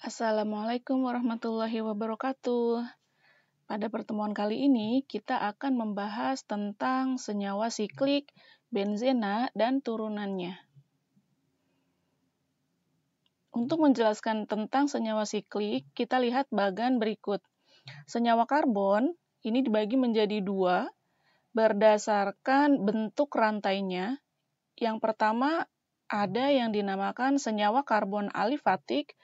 Assalamualaikum warahmatullahi wabarakatuh. Pada pertemuan kali ini, kita akan membahas tentang senyawa siklik, benzena, dan turunannya. Untuk menjelaskan tentang senyawa siklik, kita lihat bagan berikut. Senyawa karbon ini dibagi menjadi dua berdasarkan bentuk rantainya. Yang pertama, ada yang dinamakan senyawa karbon alifatik.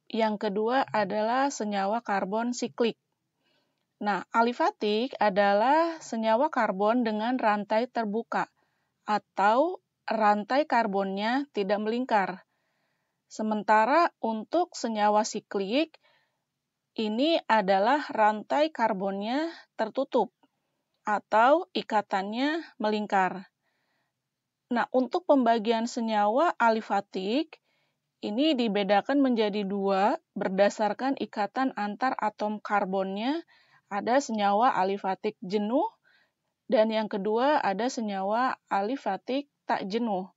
Yang kedua adalah senyawa karbon siklik. Nah, alifatik adalah senyawa karbon dengan rantai terbuka atau rantai karbonnya tidak melingkar. Sementara untuk senyawa siklik, ini adalah rantai karbonnya tertutup atau ikatannya melingkar. Nah, untuk pembagian senyawa alifatik, ini dibedakan menjadi dua berdasarkan ikatan antar atom karbonnya. Ada senyawa alifatik jenuh dan yang kedua ada senyawa alifatik tak jenuh.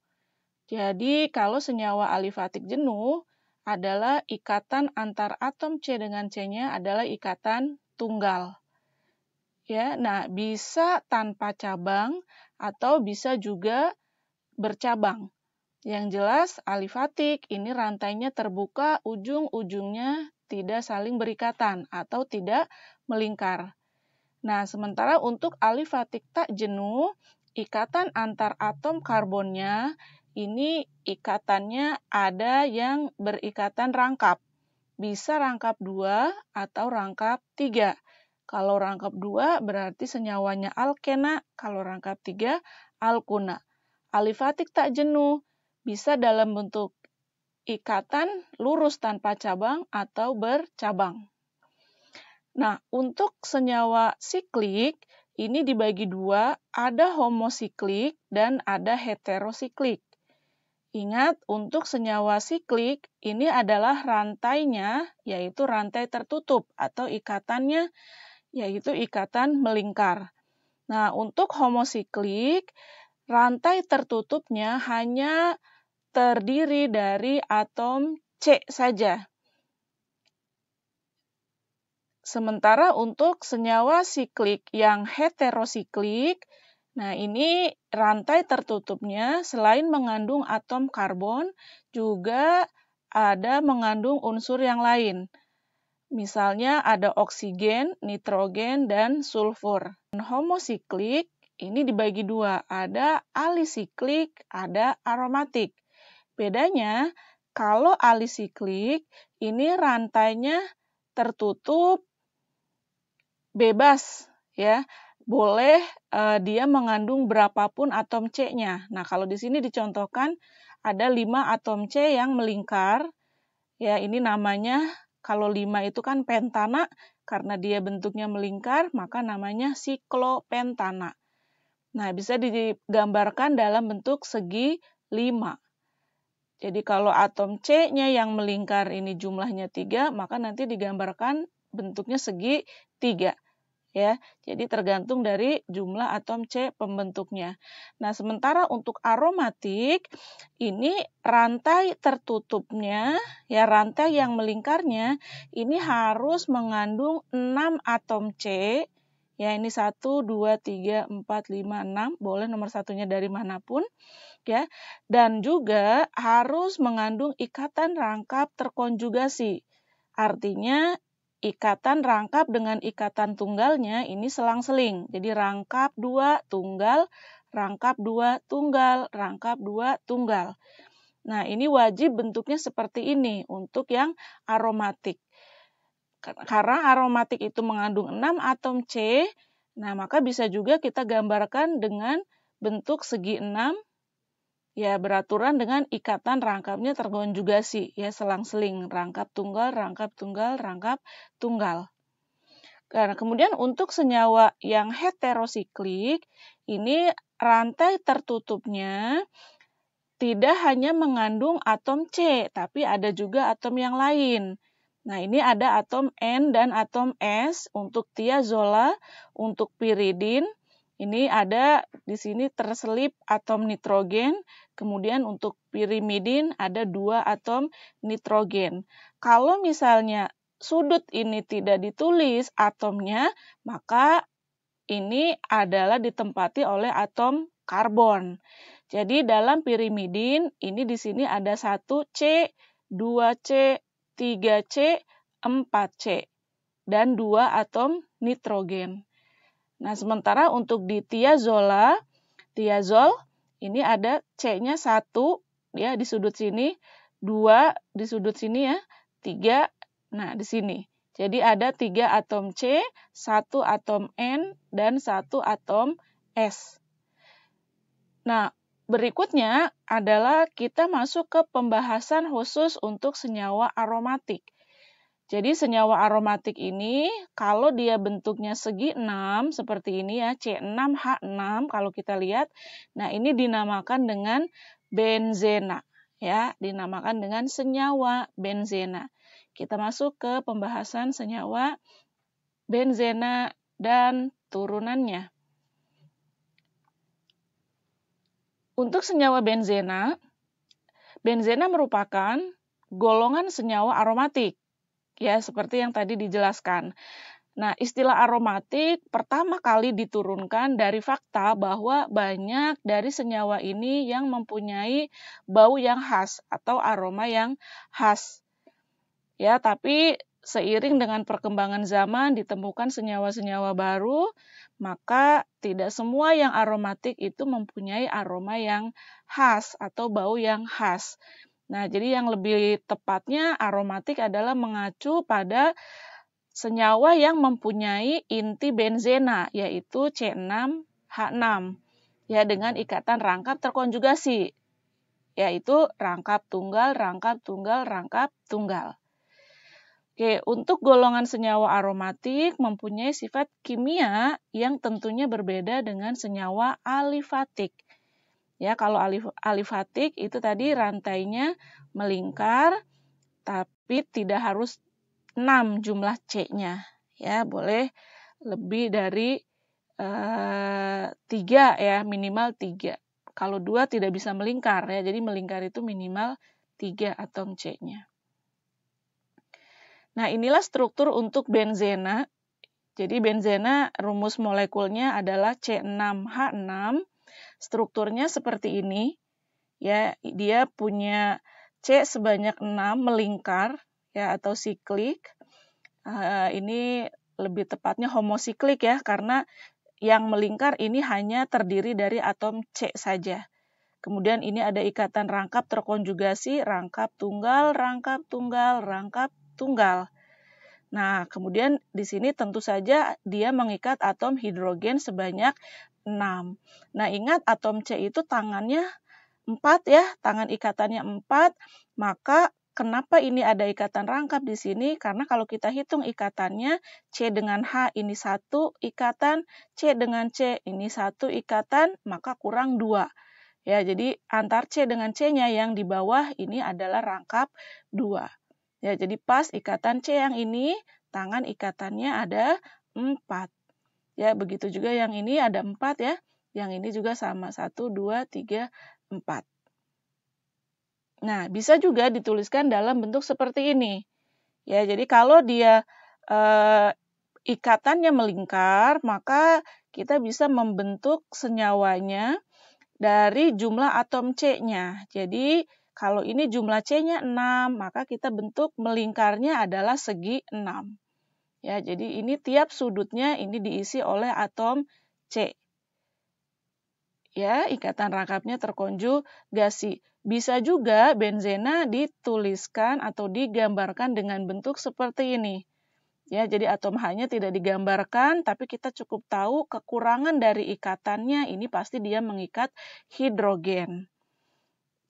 Jadi kalau senyawa alifatik jenuh adalah ikatan antar atom C dengan C-nya adalah ikatan tunggal. Ya, nah bisa tanpa cabang atau bisa juga bercabang. Yang jelas alifatik ini rantainya terbuka, ujung-ujungnya tidak saling berikatan atau tidak melingkar. Nah, sementara untuk alifatik tak jenuh, ikatan antar atom karbonnya ini ikatannya ada yang berikatan rangkap. Bisa rangkap 2 atau rangkap 3. Kalau rangkap 2 berarti senyawanya alkena, kalau rangkap 3 alkuna. Alifatik tak jenuh bisa dalam bentuk ikatan lurus tanpa cabang atau bercabang. Nah, untuk senyawa siklik, ini dibagi dua, ada homosiklik dan ada heterosiklik. Ingat, untuk senyawa siklik, ini adalah rantainya, yaitu rantai tertutup atau ikatannya, yaitu ikatan melingkar. Nah, untuk homosiklik, rantai tertutupnya hanya terdiri dari atom C saja. Sementara untuk senyawa siklik yang heterosiklik, nah ini rantai tertutupnya selain mengandung atom karbon, juga ada mengandung unsur yang lain. Misalnya ada oksigen, nitrogen, dan sulfur. Homosiklik ini dibagi dua, ada alisiklik, ada aromatik. Bedanya, kalau alisiklik, ini rantainya tertutup bebas, ya. Boleh dia mengandung berapapun atom C-nya. Nah, kalau di sini dicontohkan ada 5 atom C yang melingkar. Ya, ini namanya, kalau 5 itu kan pentana, karena dia bentuknya melingkar, maka namanya siklopentana. Nah, bisa digambarkan dalam bentuk segi 5. Jadi kalau atom C-nya yang melingkar ini jumlahnya 3, maka nanti digambarkan bentuknya segi 3. Ya, jadi tergantung dari jumlah atom C pembentuknya. Nah, sementara untuk aromatik, ini rantai tertutupnya, ya rantai yang melingkarnya, ini harus mengandung 6 atom C. Ya, ini 1, 2, 3, 4, 5, 6, boleh nomor satunya dari manapun. Ya, dan juga harus mengandung ikatan rangkap terkonjugasi. Artinya ikatan rangkap dengan ikatan tunggalnya ini selang-seling. Jadi rangkap 2 tunggal, rangkap 2 tunggal, rangkap 2 tunggal. Nah, ini wajib bentuknya seperti ini untuk yang aromatik. Karena aromatik itu mengandung 6 atom C, nah maka bisa juga kita gambarkan dengan bentuk segi 6. Ya, beraturan dengan ikatan rangkapnya terkonjugasi, ya selang-seling, rangkap tunggal, rangkap tunggal, rangkap tunggal. Nah, kemudian untuk senyawa yang heterosiklik, ini rantai tertutupnya tidak hanya mengandung atom C, tapi ada juga atom yang lain. Nah, ini ada atom N dan atom S untuk tiazola, untuk piridin. Ini ada di sini terselip atom nitrogen, kemudian untuk pirimidin ada 2 atom nitrogen. Kalau misalnya sudut ini tidak ditulis atomnya, maka ini adalah ditempati oleh atom karbon. Jadi dalam pirimidin, ini di sini ada 1C, 2C, 3C, 4C, dan 2 atom nitrogen. Nah, sementara untuk di tiazol ini ada C-nya 1 ya di sudut sini, 2 di sudut sini ya, 3 nah di sini. Jadi ada 3 atom C, 1 atom N, dan 1 atom S. Nah, berikutnya adalah kita masuk ke pembahasan khusus untuk senyawa aromatik. Jadi senyawa aromatik ini kalau dia bentuknya segi 6 seperti ini ya, C6H6 kalau kita lihat. Nah, ini dinamakan dengan benzena ya, dinamakan dengan senyawa benzena. Kita masuk ke pembahasan senyawa benzena dan turunannya. Untuk senyawa benzena merupakan golongan senyawa aromatik. Ya, seperti yang tadi dijelaskan. Nah, istilah aromatik pertama kali diturunkan dari fakta bahwa banyak dari senyawa ini yang mempunyai bau yang khas atau aroma yang khas. Ya, tapi seiring dengan perkembangan zaman ditemukan senyawa-senyawa baru, maka tidak semua yang aromatik itu mempunyai aroma yang khas atau bau yang khas. Nah, jadi yang lebih tepatnya aromatik adalah mengacu pada senyawa yang mempunyai inti benzena, yaitu C6H6, ya dengan ikatan rangkap terkonjugasi, yaitu rangkap tunggal, rangkap tunggal, rangkap tunggal. Oke, untuk golongan senyawa aromatik mempunyai sifat kimia yang tentunya berbeda dengan senyawa alifatik. Ya, kalau alifatik itu tadi rantainya melingkar, tapi tidak harus 6 jumlah C-nya. Ya, boleh lebih dari 3 ya, minimal 3. Kalau 2 tidak bisa melingkar ya, jadi melingkar itu minimal 3 atom C-nya. Nah, inilah struktur untuk benzena. Jadi benzena rumus molekulnya adalah C6H6. Strukturnya seperti ini. Ya, dia punya C sebanyak 6 melingkar ya atau siklik. Ini lebih tepatnya homosiklik ya, karena yang melingkar ini hanya terdiri dari atom C saja. Kemudian ini ada ikatan rangkap terkonjugasi, rangkap tunggal, rangkap tunggal, rangkap tunggal. Nah, kemudian di sini tentu saja dia mengikat atom hidrogen sebanyak 6. Nah, ingat atom C itu tangannya 4 ya, tangan ikatannya 4, maka kenapa ini ada ikatan rangkap di sini? Karena kalau kita hitung ikatannya, C dengan H ini 1 ikatan, C dengan C ini 1 ikatan, maka kurang 2. Ya, jadi antar C dengan C-nya yang di bawah ini adalah rangkap 2. Ya, jadi pas ikatan C yang ini, tangan ikatannya ada 4. Ya, begitu juga yang ini ada 4 ya. Yang ini juga sama, 1, 2, 3, 4. Nah, bisa juga dituliskan dalam bentuk seperti ini. Ya, jadi kalau dia ikatannya melingkar, maka kita bisa membentuk senyawanya dari jumlah atom C-nya. Jadi, kalau ini jumlah C-nya 6, maka kita bentuk melingkarnya adalah segi 6. Ya, jadi ini tiap sudutnya ini diisi oleh atom C. Ya, ikatan rangkapnya terkonjugasi. Bisa juga benzena dituliskan atau digambarkan dengan bentuk seperti ini. Ya, jadi atom H-nya tidak digambarkan, tapi kita cukup tahu kekurangan dari ikatannya ini pasti dia mengikat hidrogen.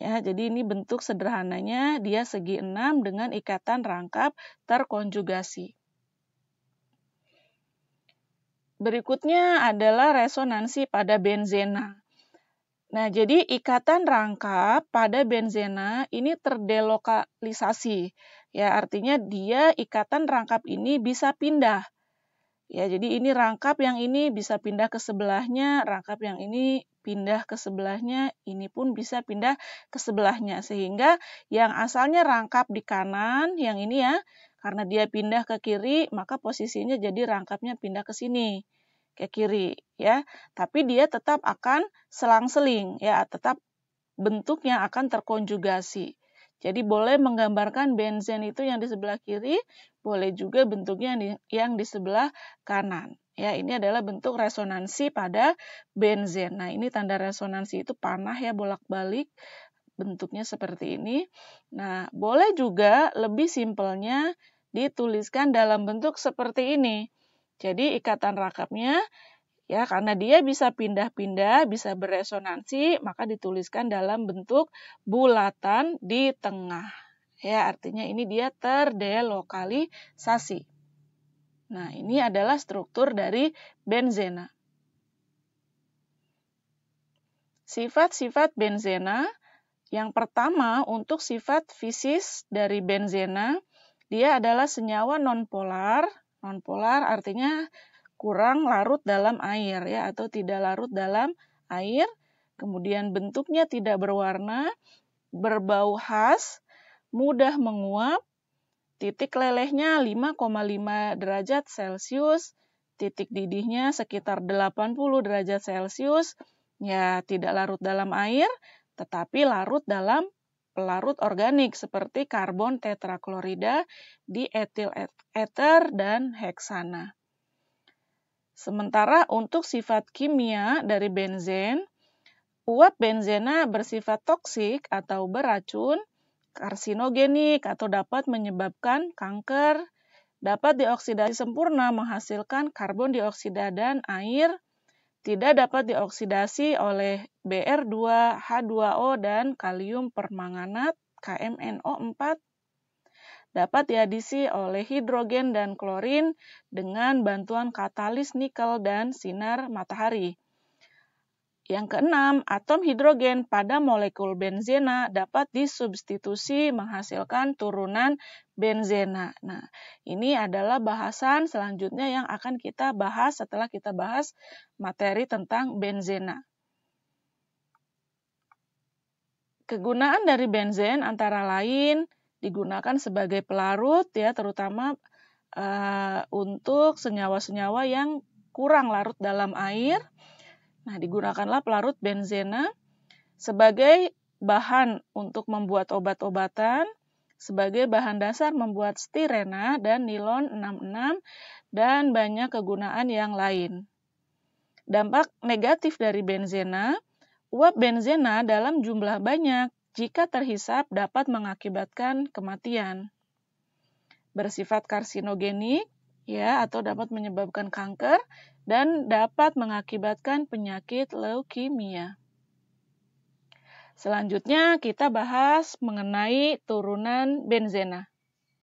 Ya, jadi ini bentuk sederhananya dia segi 6 dengan ikatan rangkap terkonjugasi. Berikutnya adalah resonansi pada benzena. Nah, jadi ikatan rangkap pada benzena ini terdelokalisasi. Ya, artinya dia ikatan rangkap ini bisa pindah. Ya, jadi ini rangkap yang ini bisa pindah ke sebelahnya, rangkap yang ini pindah ke sebelahnya, ini pun bisa pindah ke sebelahnya. Sehingga yang asalnya rangkap di kanan, yang ini ya, karena dia pindah ke kiri, maka posisinya jadi rangkapnya pindah ke sini, ke kiri ya. Tapi dia tetap akan selang-seling ya, tetap bentuknya akan terkonjugasi. Jadi boleh menggambarkan benzen itu yang di sebelah kiri, boleh juga bentuknya yang di sebelah kanan. Ya, ini adalah bentuk resonansi pada benzen. Nah, ini tanda resonansi itu panah ya, bolak-balik. Bentuknya seperti ini. Nah, boleh juga lebih simpelnya dituliskan dalam bentuk seperti ini. Jadi ikatan rangkapnya ya, karena dia bisa pindah-pindah, bisa beresonansi, maka dituliskan dalam bentuk bulatan di tengah. Ya, artinya ini dia terdelokalisasi. Nah, ini adalah struktur dari benzena. Sifat-sifat benzena, yang pertama untuk sifat fisis dari benzena, dia adalah senyawa nonpolar. Nonpolar artinya kurang larut dalam air ya, atau tidak larut dalam air. Kemudian bentuknya tidak berwarna, berbau khas, mudah menguap, titik lelehnya 5,5 derajat Celcius, titik didihnya sekitar 80 derajat Celcius, ya tidak larut dalam air, tetapi larut dalam pelarut organik seperti karbon tetraklorida, dietil ether, dan heksana. Sementara untuk sifat kimia dari benzen, uap benzena bersifat toksik atau beracun, karsinogenik atau dapat menyebabkan kanker, dapat dioksidasi sempurna menghasilkan karbon dioksida dan air, tidak dapat dioksidasi oleh Br2, H2O, dan kalium permanganat KMNO4, dapat diadisi oleh hidrogen dan klorin dengan bantuan katalis nikel dan sinar matahari. Yang keenam, atom hidrogen pada molekul benzena dapat disubstitusi menghasilkan turunan benzena. Nah, ini adalah bahasan selanjutnya yang akan kita bahas setelah kita bahas materi tentang benzena. Kegunaan dari benzen antara lain digunakan sebagai pelarut ya, terutama untuk senyawa-senyawa yang kurang larut dalam air. Nah, digunakanlah pelarut benzena sebagai bahan untuk membuat obat-obatan, sebagai bahan dasar membuat stirena dan nilon 66, dan banyak kegunaan yang lain. Dampak negatif dari benzena, uap benzena dalam jumlah banyak jika terhisap dapat mengakibatkan kematian. Bersifat karsinogenik ya, atau dapat menyebabkan kanker dan dapat mengakibatkan penyakit leukemia. Selanjutnya kita bahas mengenai turunan benzena.